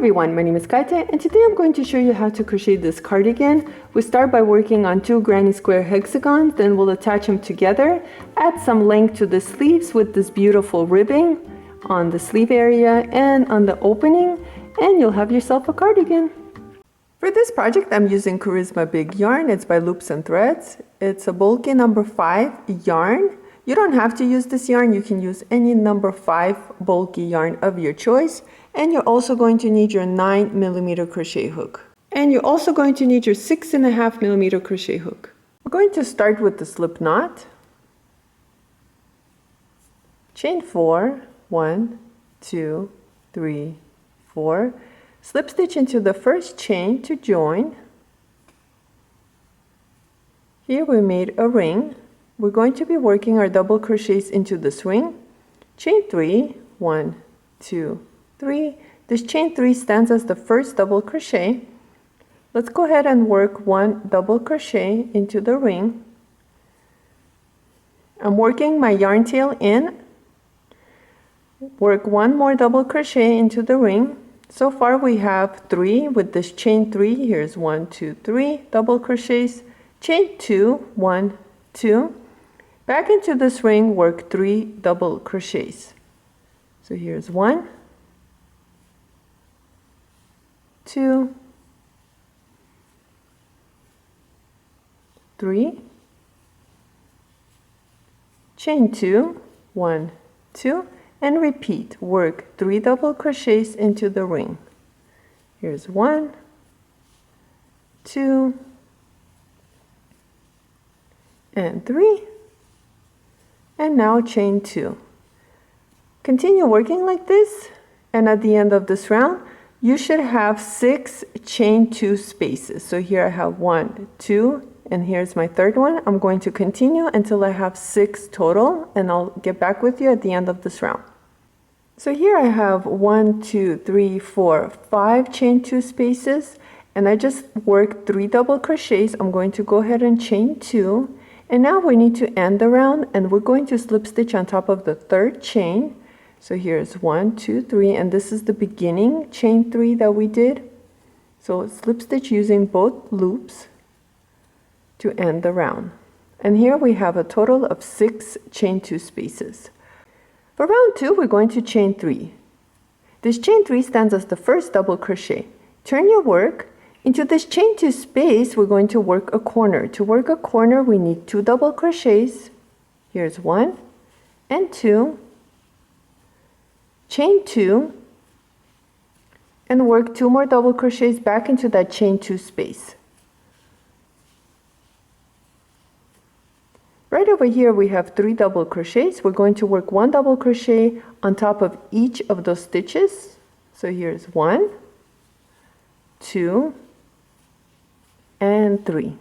everyone, my name is Kaite and today I'm going to show you how to crochet this cardigan. We start by working on 2 granny square hexagons, then we'll attach them together, add some length to the sleeves with this beautiful ribbing on the sleeve area and on the opening, and you'll have yourself a cardigan. For this project I'm using Charisma Big Yarn. It's by Loops and Threads. It's a bulky number 5 yarn. You don't have to use this yarn, you can use any number 5 bulky yarn of your choice. And you're also going to need your 9mm crochet hook. And you're also going to need your 6.5mm crochet hook. We're going to start with the slip knot. Chain 4, 1, 2, 3, 4. Slip stitch into the first chain to join. Here we made a ring. We're going to be working our double crochets into this ring. Chain 3, 1, 2, 3. This chain 3 stands as the first double crochet. Let's go ahead and work 1 double crochet into the ring. I'm working my yarn tail in. Work 1 more double crochet into the ring. So far we have 3 with this chain 3. Here's 1, 2, 3 double crochets. Chain 2, 1, 2. Back into this ring, work 3 double crochets. So here's 1, 2, 3, chain 2, 1, 2, and repeat. Work 3 double crochets into the ring. Here's 1, 2, and 3, and now chain 2. Continue working like this, and at the end of this round you should have 6 chain 2 spaces. So here I have 1, 2, and here's my third one. I'm going to continue until I have 6 total, and I'll get back with you at the end of this round. So here I have 1, 2, 3, 4, 5 chain 2 spaces, and I just worked 3 double crochets. I'm going to go ahead and chain 2, and now we need to end the round, and we're going to slip stitch on top of the third chain. So here's 1, 2, 3, and this is the beginning chain 3 that we did. So slip stitch using both loops to end the round. And here we have a total of 6 chain 2 spaces. For round 2, we're going to chain 3. This chain 3 stands as the first double crochet. Turn your work. Into this chain 2 space, we're going to work a corner. To work a corner, we need 2 double crochets. Here's 1 and 2. Chain 2, and work 2 more double crochets back into that chain 2 space. Right over here we have 3 double crochets. We're going to work 1 double crochet on top of each of those stitches. So here's 1, 2, and 3.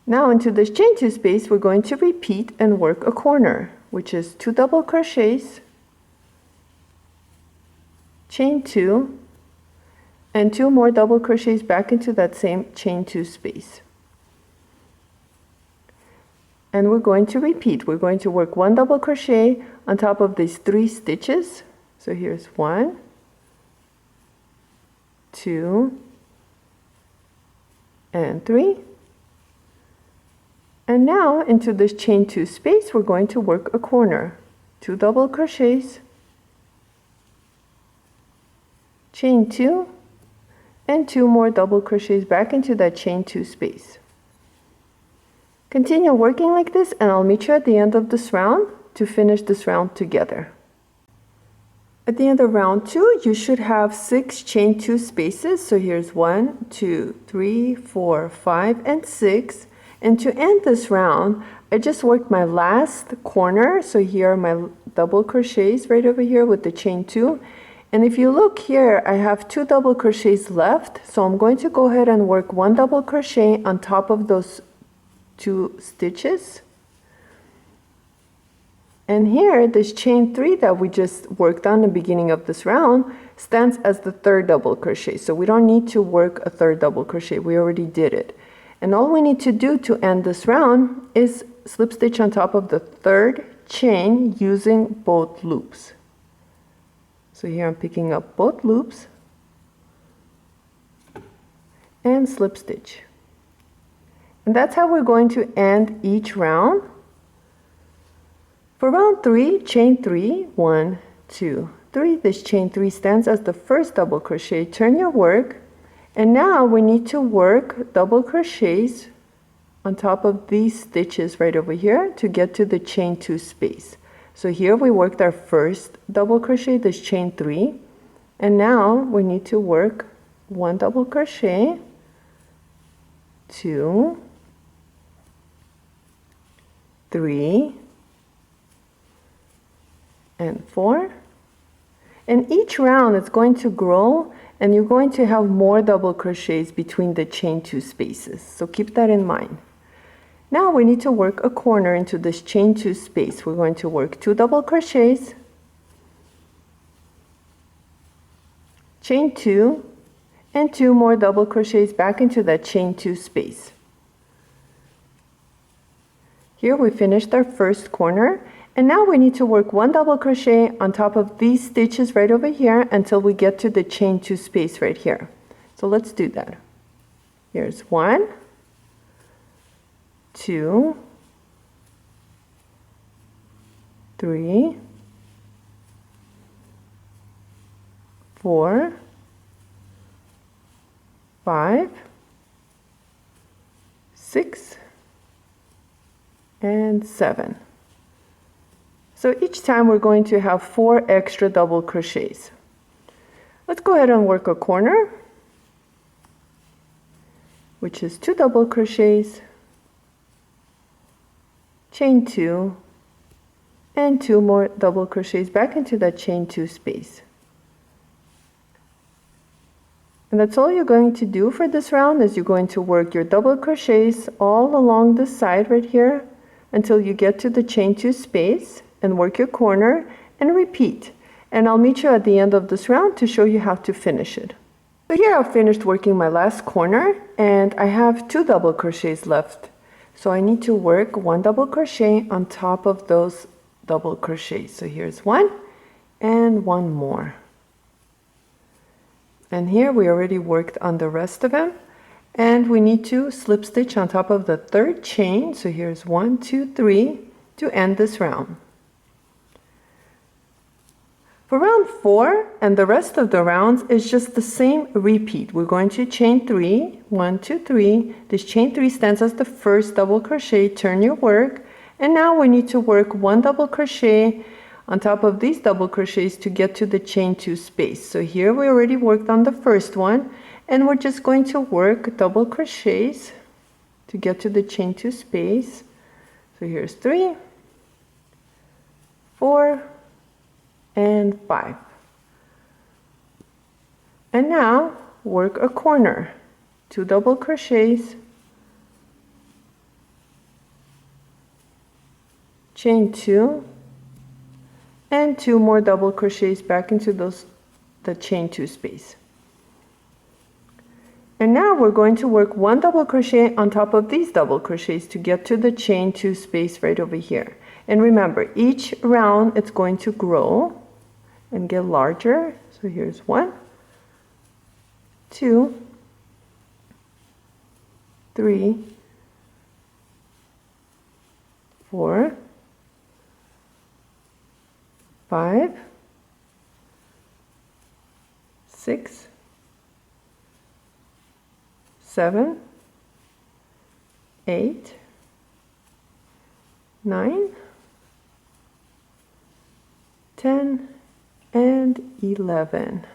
Now into this chain 2 space we're going to repeat and work a corner, which is 2 double crochets, chain 2, and 2 more double crochets back into that same chain 2 space. And we're going to repeat. We're going to work 1 double crochet on top of these 3 stitches. So here's 1, 2, and 3. And now into this chain 2 space we're going to work a corner. 2 double crochets, chain 2, and 2 more double crochets back into that chain 2 space. Continue working like this, and I'll meet you at the end of this round to finish this round together. At the end of round 2 you should have 6 chain 2 spaces. So here's 1, 2, 3, 4, 5, and 6. And to end this round, I just worked my last corner. So here are my double crochets right over here with the chain 2. And if you look here, I have 2 double crochets left. So I'm going to go ahead and work 1 double crochet on top of those 2 stitches. And here, this chain 3 that we just worked on the beginning of this round stands as the third double crochet. So we don't need to work a third double crochet. We already did it. And all we need to do to end this round is slip stitch on top of the third chain using both loops. So here I'm picking up both loops and slip stitch. And that's how we're going to end each round. For round 3, chain 3, 1, 2, 3. This chain 3 stands as the first double crochet. Turn your work, and now we need to work double crochets on top of these stitches right over here to get to the chain 2 space. So here we worked our first double crochet, this chain 3, and now we need to work 1 double crochet, 2, 3, and 4. And each round it's going to grow, and you're going to have more double crochets between the chain 2 spaces. So keep that in mind. Now we need to work a corner into this chain 2 space. We're going to work 2 double crochets, chain 2, and 2 more double crochets back into that chain 2 space. Here we finished our first corner, and now we need to work 1 double crochet on top of these stitches right over here until we get to the chain 2 space right here. So let's do that. Here's 1, 2, 3, 4, 5, 6, and 7. So each time we're going to have 4 extra double crochets. Let's go ahead and work a corner, which is 2 double crochets, chain 2, and 2 more double crochets back into that chain 2 space. And that's all you're going to do for this round. Is you're going to work your double crochets all along the side right here until you get to the chain 2 space, and work your corner and repeat. And I'll meet you at the end of this round to show you how to finish it. So here I've finished working my last corner, and I have 2 double crochets left. So I need to work 1 double crochet on top of those double crochets. So here's 1 and 1 more. And here we already worked on the rest of them, and we need to slip stitch on top of the 3rd chain. So here's 1, 2, 3 to end this round. For round 4 and the rest of the rounds is just the same repeat. We're going to chain 3, 1, 2, 3. This chain 3 stands as the first double crochet. Turn your work, and now we need to work 1 double crochet on top of these double crochets to get to the chain 2 space. So here we already worked on the first one, and we're just going to work double crochets to get to the chain 2 space. So here's 3, 4, and 5. And now work a corner, 2 double crochets, chain 2, and 2 more double crochets back into the chain 2 space. And now we're going to work 1 double crochet on top of these double crochets to get to the chain 2 space right over here. And remember, each round it's going to grow and get larger. So here's 1, 2, 3, 4, 5, 6, 7, 8, 9, 10, and 11.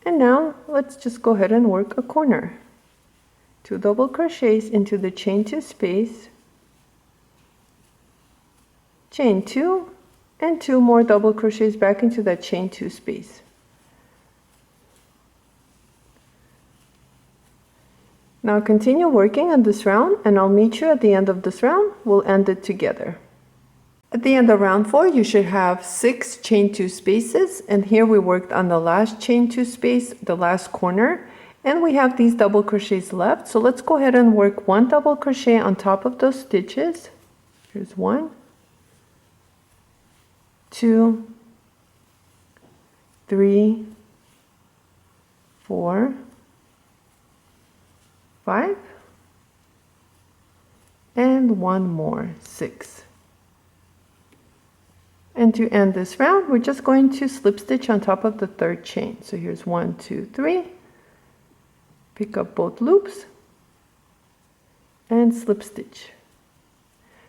And now let's just go ahead and work a corner. 2 double crochets into the chain 2 space, chain 2, and 2 more double crochets back into that chain 2 space. Now continue working on this round, and I'll meet you at the end of this round. We'll end it together. At the end of round 4, you should have 6 chain 2 spaces, and here we worked on the last chain 2 space, the last corner, and we have these double crochets left. So let's go ahead and work 1 double crochet on top of those stitches. Here's 1, 2, 3, 4, 5, and one more, 6. And to end this round, we're just going to slip stitch on top of the third chain. So here's 1, 2, 3. Pick up both loops and slip stitch.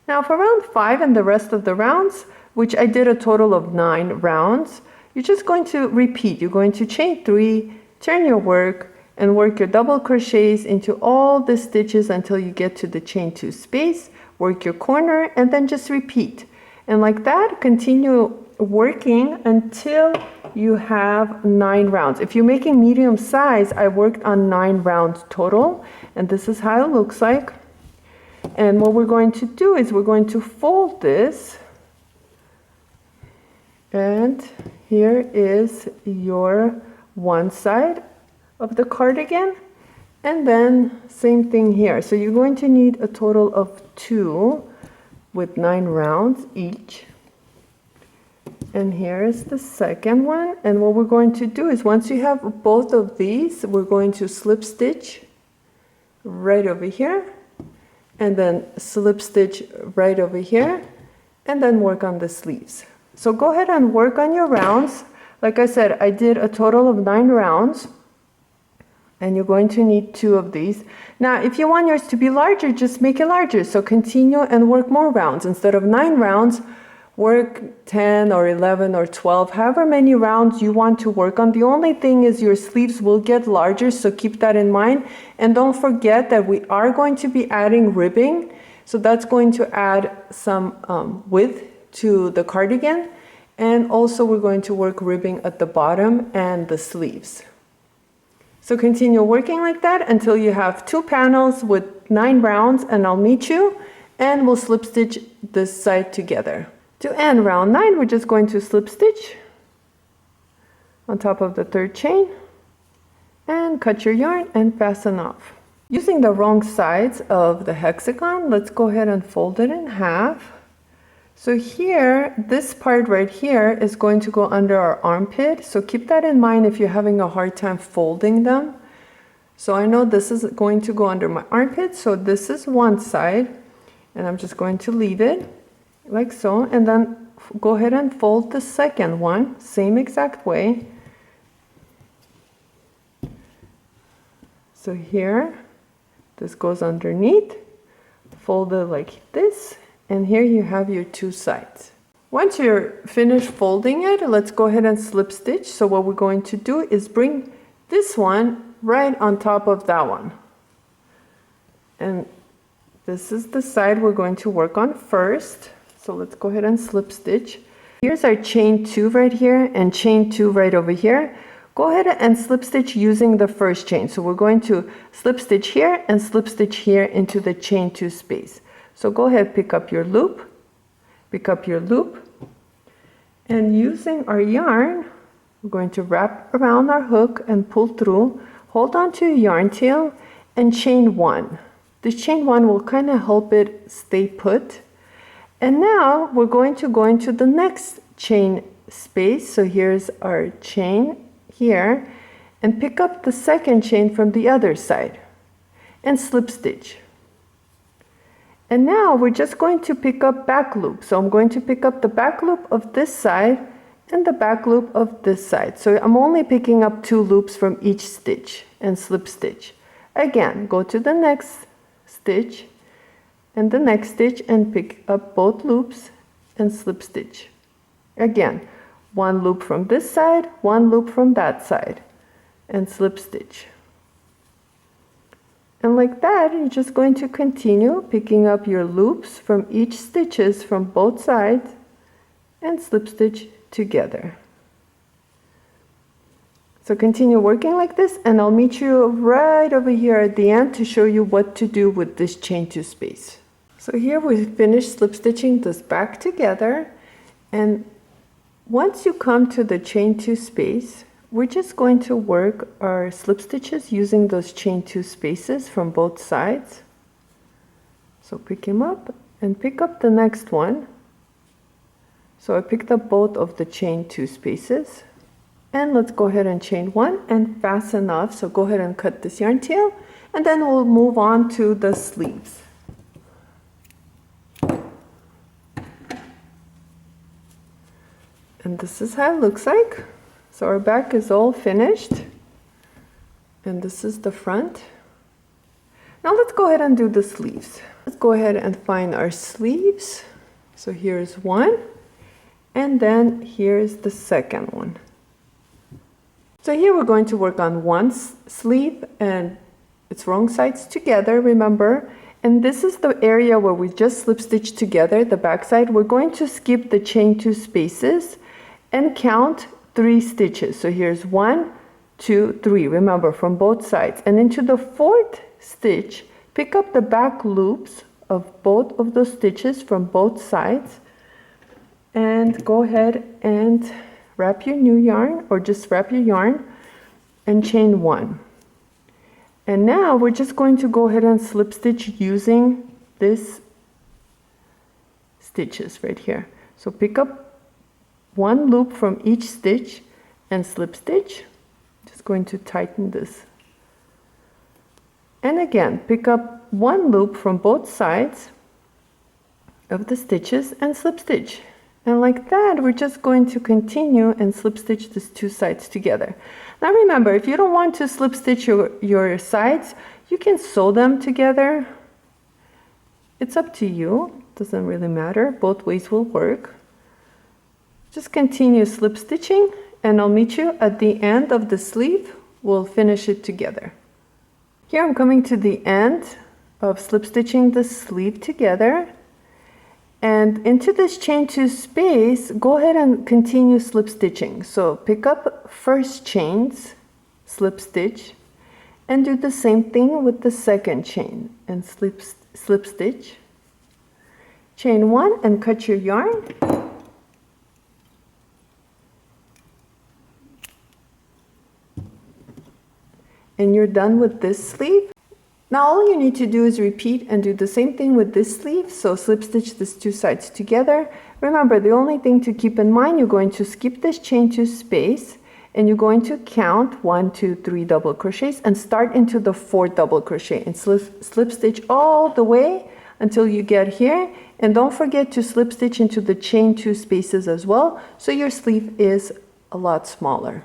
Now for round 5 and the rest of the rounds, which I did a total of 9 rounds, you're just going to repeat. You're going to chain 3, turn your work, and work your double crochets into all the stitches until you get to the chain 2 space, work your corner, and then just repeat. And like that, continue working until you have 9 rounds. If you're making medium size, I worked on 9 rounds total, and this is how it looks like. And what we're going to do is we're going to fold this, and here is your one side of the cardigan, and then same thing here. So you're going to need a total of 2 with 9 rounds each. And here is the second one, and what we're going to do is once you have both of these, we're going to slip stitch right over here, and then slip stitch right over here, and then work on the sleeves. So go ahead and work on your rounds. Like I said, I did a total of 9 rounds, and you're going to need 2 of these. Now, if you want yours to be larger, just make it larger. So continue and work more rounds. Instead of 9 rounds, work 10 or 11 or 12, however many rounds you want to work on. The only thing is your sleeves will get larger, so keep that in mind. And don't forget that we are going to be adding ribbing. So that's going to add some width to the cardigan. And also we're going to work ribbing at the bottom and the sleeves. So continue working like that until you have 2 panels with 9 rounds, and I'll meet you and we'll slip stitch this side together. To end round 9, we're just going to slip stitch on top of the third chain and cut your yarn and fasten off. Using the wrong sides of the hexagon, let's go ahead and fold it in half. So here, this part right here is going to go under our armpit. So keep that in mind if you're having a hard time folding them. So I know this is going to go under my armpit. So this is one side, and I'm just going to leave it like so. And then go ahead and fold the second one, same exact way. So here, this goes underneath, fold it like this. And here you have your 2 sides. Once you're finished folding it, let's go ahead and slip stitch. So what we're going to do is bring this one right on top of that one. And this is the side we're going to work on first. So let's go ahead and slip stitch. Here's our chain 2 right here and chain 2 right over here. Go ahead and slip stitch using the first chain. So we're going to slip stitch here and slip stitch here into the chain 2 space. So go ahead, pick up your loop, and using our yarn, we're going to wrap around our hook and pull through, hold on to your yarn tail, and chain 1. This chain 1 will kind of help it stay put. And now we're going to go into the next chain space. So here's our chain here, and pick up the second chain from the other side, and slip stitch. And now we're just going to pick up back loop. So I'm going to pick up the back loop of this side and the back loop of this side. So I'm only picking up 2 loops from each stitch and slip stitch. Again, go to the next stitch and the next stitch and pick up both loops and slip stitch. Again, 1 loop from this side, 1 loop from that side, and slip stitch. And like that, you're just going to continue picking up your loops from each stitches from both sides and slip stitch together. So continue working like this, and I'll meet you right over here at the end to show you what to do with this chain 2 space. So here we finished slip stitching this back together, and once you come to the chain 2 space, we're just going to work our slip stitches using those chain 2 spaces from both sides. So pick him up and pick up the next one. So I picked up both of the chain 2 spaces. And let's go ahead and chain 1 and fasten off. So go ahead and cut this yarn tail, and then we'll move on to the sleeves. And this is how it looks like. So our back is all finished, and this is the front. Now let's go ahead and do the sleeves. Let's go ahead and find our sleeves. So here's one, and then here's the second one. So here we're going to work on one sleeve, and it's wrong sides together, remember. And this is the area where we just slip stitch together, the back side. We're going to skip the chain 2 spaces and count 3 stitches. So here's 1, 2, 3, remember, from both sides. And into the 4th stitch, pick up the back loops of both of those stitches from both sides, and go ahead and wrap your new yarn, or just wrap your yarn and chain 1. And now we're just going to go ahead and slip stitch using this stitches right here. So pick up 1 loop from each stitch and slip stitch. Just going to tighten this. And again, pick up 1 loop from both sides of the stitches and slip stitch. And like that, we're just going to continue and slip stitch these 2 sides together. Now remember, if you don't want to slip stitch your sides, you can sew them together. It's up to you, doesn't really matter, both ways will work. Just continue slip stitching, and I'll meet you at the end of the sleeve. We'll finish it together. Here I'm coming to the end of slip stitching the sleeve together. And into this chain 2 space, go ahead and continue slip stitching. So pick up first chains, slip stitch, and do the same thing with the second chain and slip stitch. Chain 1 and cut your yarn. And you're done with this sleeve. Now all you need to do is repeat and do the same thing with this sleeve. So slip stitch these 2 sides together. Remember, the only thing to keep in mind, you're going to skip this chain 2 space, and you're going to count 1, 2, 3 double crochets and start into the 4th double crochet and slip stitch all the way until you get here. And don't forget to slip stitch into the chain 2 spaces as well, so your sleeve is a lot smaller.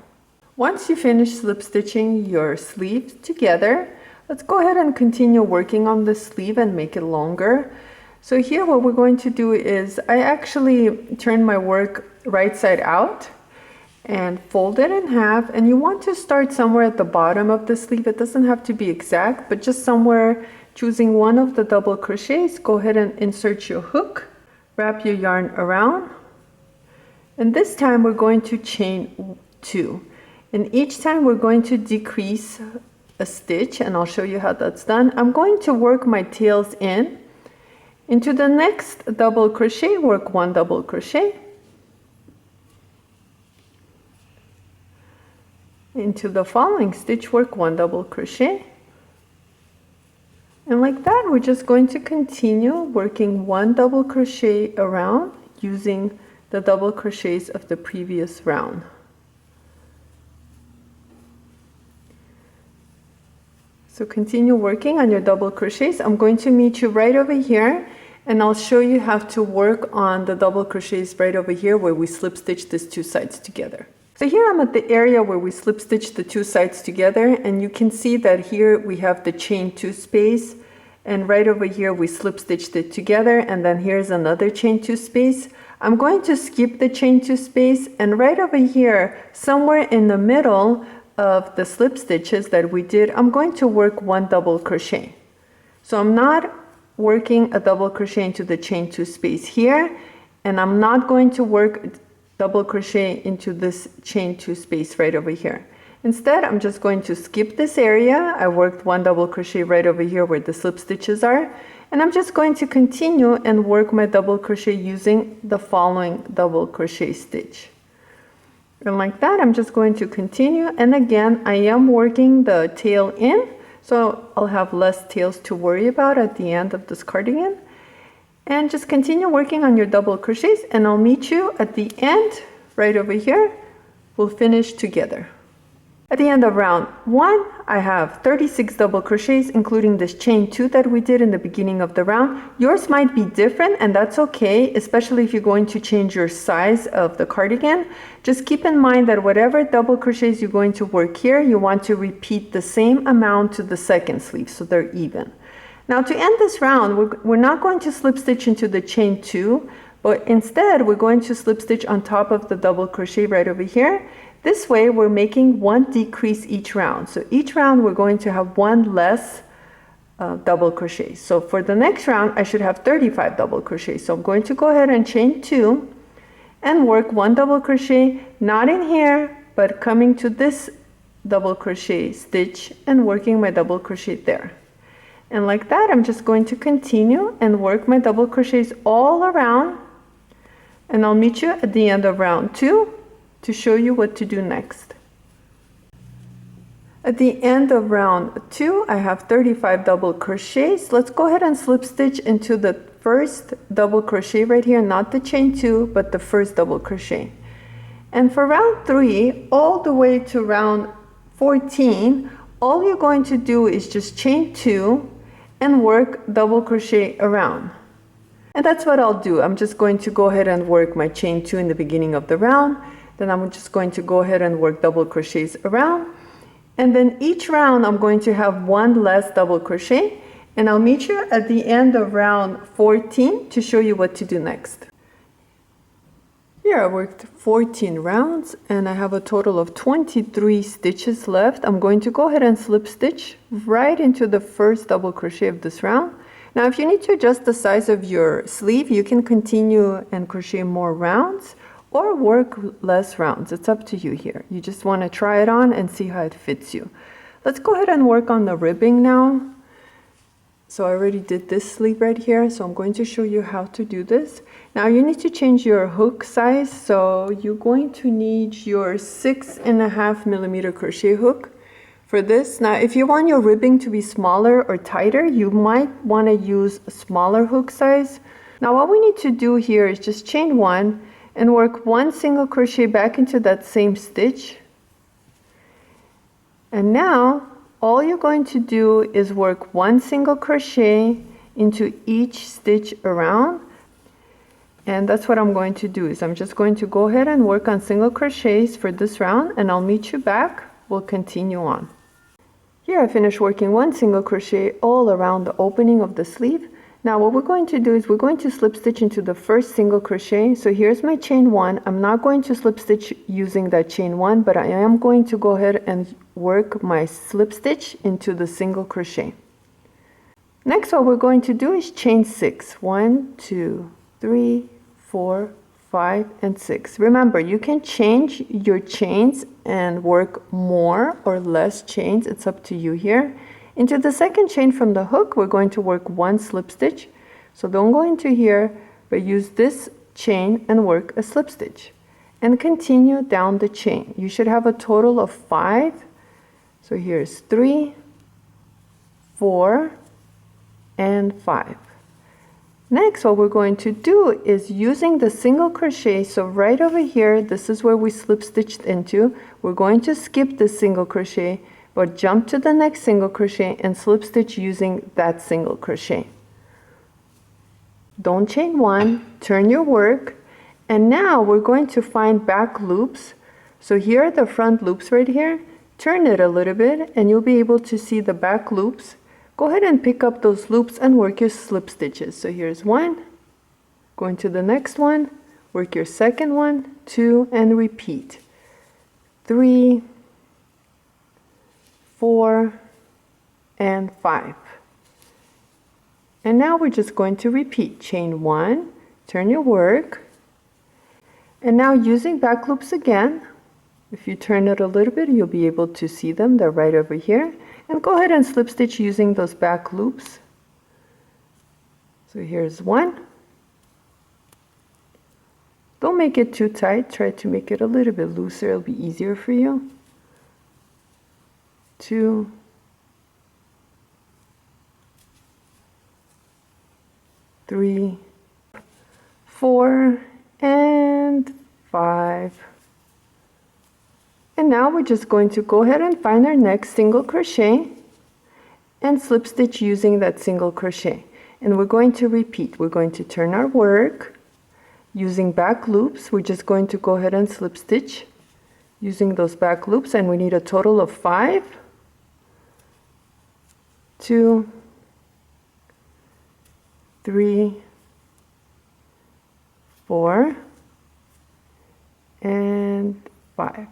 Once you finish slip stitching your sleeve together, let's go ahead and continue working on the sleeve and make it longer. So here what we're going to do is, I actually turn my work right side out and fold it in half, and you want to start somewhere at the bottom of the sleeve. It doesn't have to be exact, but just somewhere, choosing one of the double crochets. Go ahead and insert your hook, wrap your yarn around, and this time we're going to chain 2. And each time we're going to decrease a stitch, and I'll show you how that's done. I'm going to work my tails in. Into the next double crochet, work 1 double crochet. Into the following stitch, work 1 double crochet. And like that, we're just going to continue working 1 double crochet around using the double crochets of the previous round. So continue working on your double crochets. I'm going to meet you right over here, and I'll show you how to work on the double crochets right over here where we slip stitch these 2 sides together. So here I'm at the area where we slip stitch the 2 sides together, and you can see that here we have the chain 2 space, and right over here we slip stitched it together, and then here's another chain 2 space. I'm going to skip the chain 2 space, and right over here, somewhere in the middle of the slip stitches that we did, I'm going to work 1 double crochet. So I'm not working a double crochet into the chain 2 space here, and I'm not going to work double crochet into this chain 2 space right over here. Instead, I'm just going to skip this area. I worked 1 double crochet right over here where the slip stitches are, and I'm just going to continue and work my double crochet using the following double crochet stitch. And like that, I'm just going to continue, and again, I am working the tail in, so I'll have less tails to worry about at the end of this cardigan. And just continue working on your double crochets, and I'll meet you at the end right over here will finish together. At the end of round 1, I have 36 double crochets, including this chain 2 that we did in the beginning of the round. Yours might be different, and that's okay, especially if you're going to change your size of the cardigan. Just keep in mind that whatever double crochets you're going to work here, you want to repeat the same amount to the second sleeve so they're even. Now to end this round, we're not going to slip stitch into the chain 2, but instead we're going to slip stitch on top of the double crochet right over here. This way we're making one decrease each round. So each round we're going to have one less double crochet. So for the next round I should have 35 double crochets. So I'm going to go ahead and chain 2 and work one double crochet, not in here, but coming to this double crochet stitch and working my double crochet there. And like that, I'm just going to continue and work my double crochets all around, and I'll meet you at the end of round 2 to show you what to do next. At the end of round 2, I have 35 double crochets. Let's go ahead and slip stitch into the first double crochet right here, not the chain 2, but the first double crochet. And for round 3, all the way to round 14, all you're going to do is just chain 2 and work double crochet around. And that's what I'll do. I'm just going to go ahead and work my chain 2 in the beginning of the round. Then I'm just going to go ahead and work double crochets around. And then each round I'm going to have one less double crochet. And I'll meet you at the end of round 14 to show you what to do next. Here I worked 14 rounds and I have a total of 23 stitches left. I'm going to go ahead and slip stitch right into the first double crochet of this round. Now if you need to adjust the size of your sleeve, you can continue and crochet more rounds or work less rounds. It's up to you here. You just want to try it on and see how it fits you. Let's go ahead and work on the ribbing now. So I already did this sleeve right here, so I'm going to show you how to do this. Now you need to change your hook size, so you're going to need your 6.5 millimeter crochet hook for this. Now if you want your ribbing to be smaller or tighter, you might want to use a smaller hook size. Now what we need to do here is just chain 1 and work one single crochet back into that same stitch. And now all you're going to do is work one single crochet into each stitch around. And that's what I'm going to do, is I'm just going to go ahead and work on single crochets for this round, and I'll meet you back. We'll continue on. Here I finished working one single crochet all around the opening of the sleeve. Now what we're going to do is we're going to slip stitch into the first single crochet. So here's my chain 1. I'm not going to slip stitch using that chain 1, but I am going to go ahead and work my slip stitch into the single crochet. Next, what we're going to do is chain 6. 1, 2, 3, 4, 5, and 6. Remember, you can change your chains and work more or less chains. It's up to you here. Into the second chain from the hook, we're going to work one slip stitch. So don't go into here, but use this chain and work a slip stitch. And continue down the chain. You should have a total of 5. So here's 3, 4, and 5. Next, what we're going to do is using the single crochet, so right over here, this is where we slip stitched into. We're going to skip the single crochet, but jump to the next single crochet and slip stitch using that single crochet. Don't chain 1, turn your work, and now we're going to find back loops. So here are the front loops right here. Turn it a little bit and you'll be able to see the back loops. Go ahead and pick up those loops and work your slip stitches. So here's 1, going to the next one, work your second one, 2, and repeat. 3, 4, and 5. And now we're just going to repeat. Chain 1, turn your work, and now using back loops again, if you turn it a little bit, you'll be able to see them. They're right over here. And go ahead and slip stitch using those back loops. So here's 1. Don't make it too tight. Try to make it a little bit looser. It'll be easier for you. 2, 3, 4, and 5, And now we're just going to go ahead and find our next single crochet and slip stitch using that single crochet. And we're going to repeat. We're going to turn our work using back loops. We're just going to go ahead and slip stitch using those back loops, and we need a total of 5, 2, 3, 4, and 5.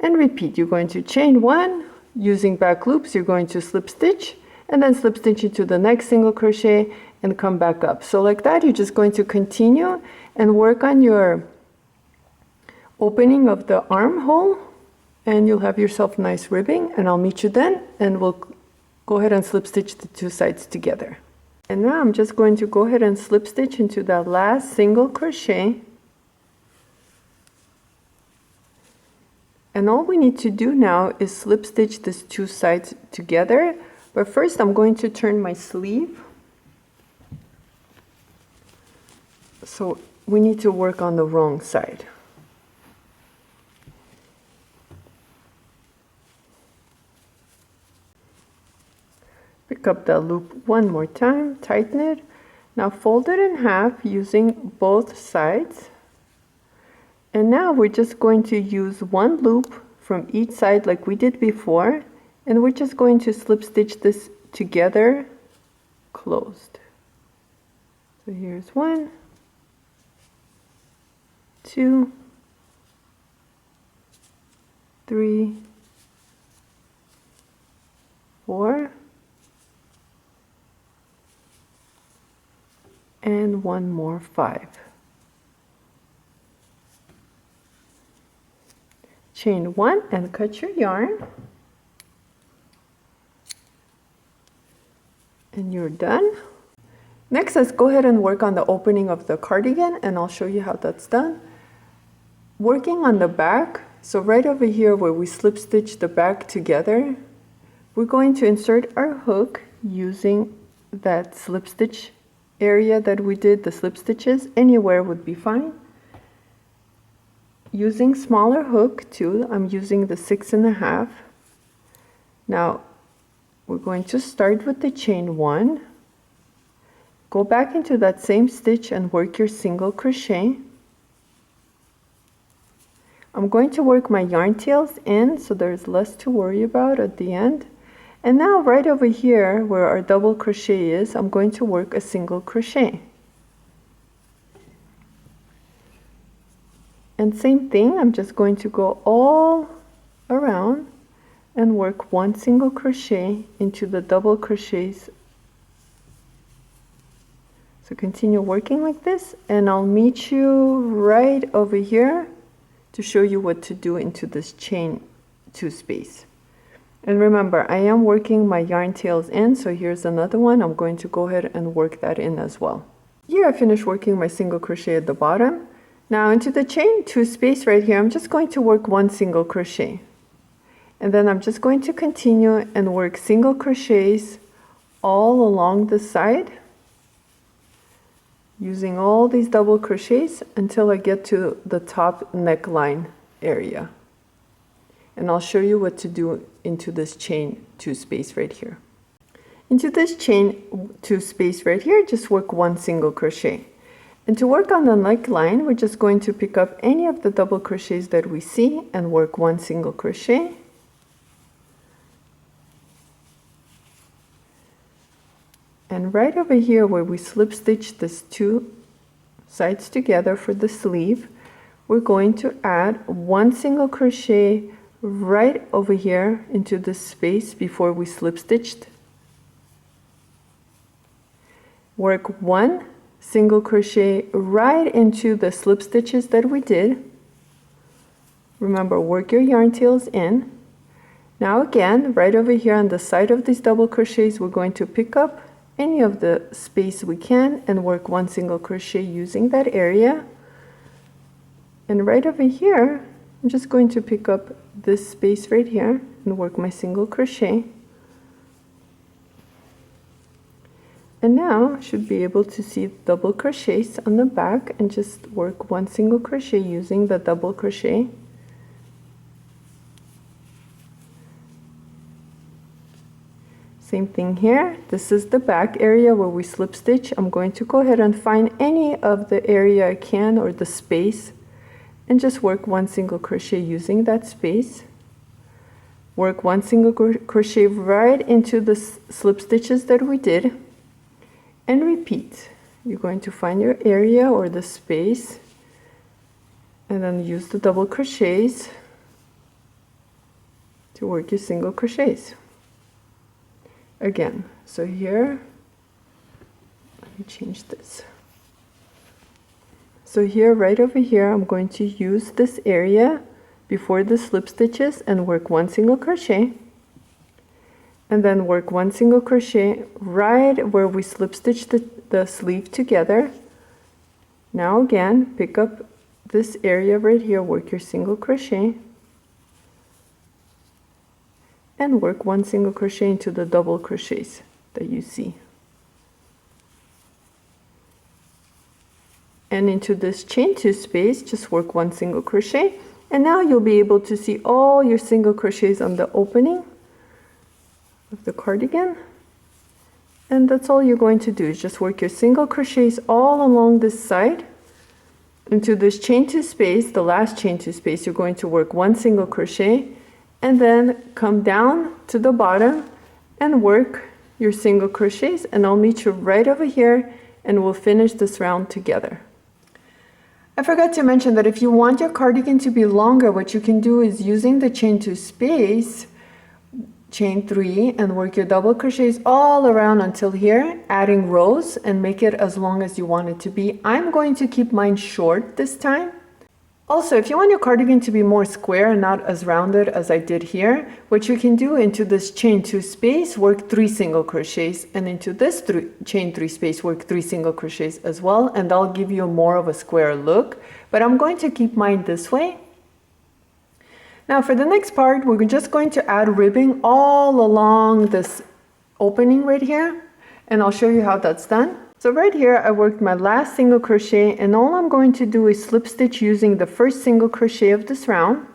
And repeat. You're going to chain 1 using back loops. You're going to slip stitch and then slip stitch into the next single crochet and come back up. So like that, you're just going to continue and work on your opening of the armhole, and you'll have yourself nice ribbing. And I'll meet you then, and we'll go ahead and slip stitch the two sides together. And now I'm just going to go ahead and slip stitch into that last single crochet. And all we need to do now is slip stitch these two sides together. But first I'm going to turn my sleeve. So we need to work on the wrong side. Pick up that loop one more time, tighten it. Now fold it in half using both sides. And now we're just going to use one loop from each side like we did before, and we're just going to slip stitch this together closed. So here's 1, 2, 3, 4, and one more 5. Chain 1 and cut your yarn, and you're done. Next, let's go ahead and work on the opening of the cardigan, and I'll show you how that's done. Working on the back, so right over here where we slip stitch the back together, we're going to insert our hook using that slip stitch area that we did, the slip stitches. Anywhere would be fine. Using smaller hook too, I'm using the 6.5. Now we're going to start with the chain 1, go back into that same stitch and work your single crochet. I'm going to work my yarn tails in, so there's less to worry about at the end. And now right over here where our double crochet is, I'm going to work a single crochet. And same thing, I'm just going to go all around and work one single crochet into the double crochets. So continue working like this, and I'll meet you right over here to show you what to do into this chain 2 space. And remember, I am working my yarn tails in, so here's another one. I'm going to go ahead and work that in as well. Here I finished working my single crochet at the bottom. Now into the chain 2 space right here, I'm just going to work one single crochet. And then I'm just going to continue and work single crochets all along the side, using all these double crochets until I get to the top neckline area. And I'll show you what to do into this chain 2 space right here. Into this chain 2 space right here, just work one single crochet. And to work on the neckline, we're just going to pick up any of the double crochets that we see and work one single crochet. And right over here where we slip stitch these 2 sides together for the sleeve, we're going to add one single crochet right over here into this space before we slip stitched. Work one single crochet right into the slip stitches that we did. Remember, work your yarn tails in. Now again, right over here on the side of these double crochets, we're going to pick up any of the space we can and work one single crochet using that area. And right over here, I'm just going to pick up this space right here and work my single crochet. And now I should be able to see double crochets on the back and just work one single crochet using the double crochet. Same thing here. This is the back area where we slip stitch. I'm going to go ahead and find any of the area I can or the space and just work one single crochet using that space. Work one single crochet right into the slip stitches that we did. And repeat. You're going to find your area or the space and then use the double crochets to work your single crochets. Again, so here, let me change this. So here, right over here, I'm going to use this area before the slip stitches and work one single crochet. And then work one single crochet right where we slip stitch the sleeve together. Now again, pick up this area right here, work your single crochet and work one single crochet into the double crochets that you see. And into this chain 2 space, just work one single crochet. And now you'll be able to see all your single crochets on the opening of the cardigan. And that's all you're going to do is just work your single crochets all along this side. Into this chain 2 space, the last chain 2 space, you're going to work one single crochet and then come down to the bottom and work your single crochets, and I'll meet you right over here and we'll finish this round together. I forgot to mention that if you want your cardigan to be longer, what you can do is using the chain 2 space, chain 3 and work your double crochets all around until here, adding rows and make it as long as you want it to be. I'm going to keep mine short this time. Also, if you want your cardigan to be more square and not as rounded as I did here, what you can do into this chain 2 space, work 3 single crochets, and into this chain 3 space, work 3 single crochets as well, and that'll give you more of a square look. But I'm going to keep mine this way. Now for the next part, we're just going to add ribbing all along this opening right here, and I'll show you how that's done. So right here, I worked my last single crochet, and all I'm going to do is slip stitch using the first single crochet of this round.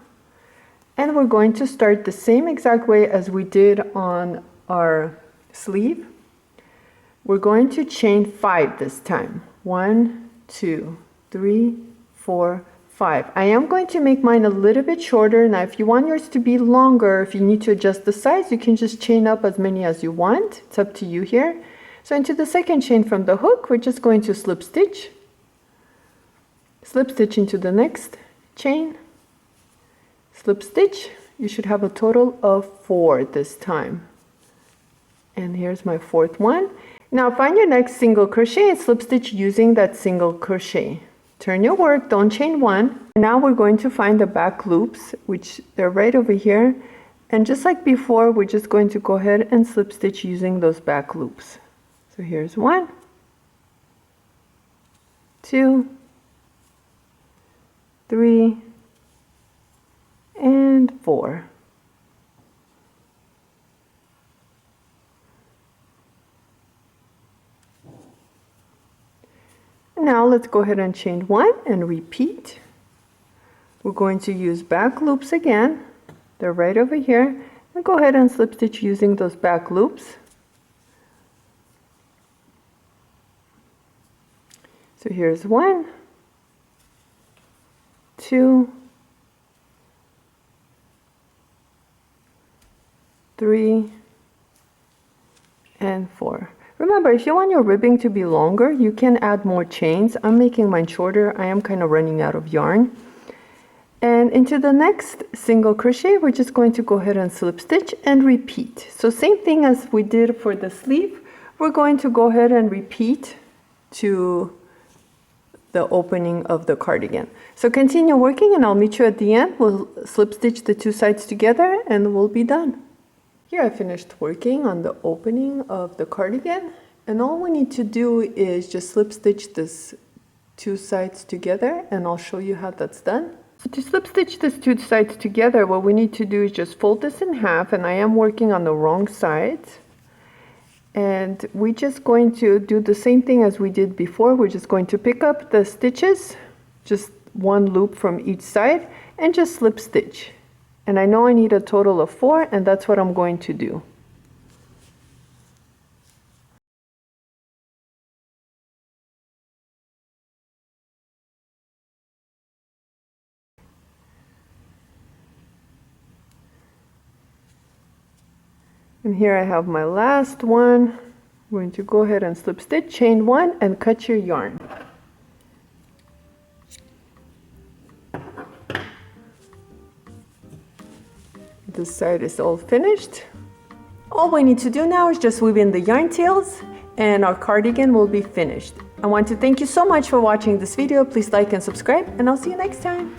And we're going to start the same exact way as we did on our sleeve. We're going to chain 5 this time. 1, 2, 3, 4, 5. I am going to make mine a little bit shorter. Now if you want yours to be longer, if you need to adjust the size, you can just chain up as many as you want. It's up to you here. So into the second chain from the hook, we're just going to slip stitch into the next chain, slip stitch. You should have a total of 4 this time. And here's my 4th one. Now find your next single crochet and slip stitch using that single crochet. Turn your work, don't chain 1. Now we're going to find the back loops, which they're right over here. And just like before, we're just going to go ahead and slip stitch using those back loops. So here's 1, 2, 3, and 4. Now let's go ahead and chain 1 and repeat. We're going to use back loops again. They're right over here. And go ahead and slip stitch using those back loops. So here's 1, 2, 3, and 4. Remember, if you want your ribbing to be longer, you can add more chains. I'm making mine shorter. I am kind of running out of yarn. And into the next single crochet, we're just going to go ahead and slip stitch and repeat. So same thing as we did for the sleeve, we're going to go ahead and repeat to the opening of the cardigan. So continue working and I'll meet you at the end. We'll slip stitch the 2 sides together and we'll be done. Here I finished working on the opening of the cardigan, and all we need to do is just slip stitch this 2 sides together, and I'll show you how that's done. So to slip stitch this 2 sides together, what we need to do is just fold this in half, and I am working on the wrong sides. And we're just going to do the same thing as we did before. We're just going to pick up the stitches, just one loop from each side, and just slip stitch. And I know I need a total of 4, and that's what I'm going to do. And here I have my last one. I'm going to go ahead and slip stitch, chain 1, and cut your yarn. This side is all finished. All we need to do now is just weave in the yarn tails and our cardigan will be finished. I want to thank you so much for watching this video. Please like and subscribe, and I'll see you next time.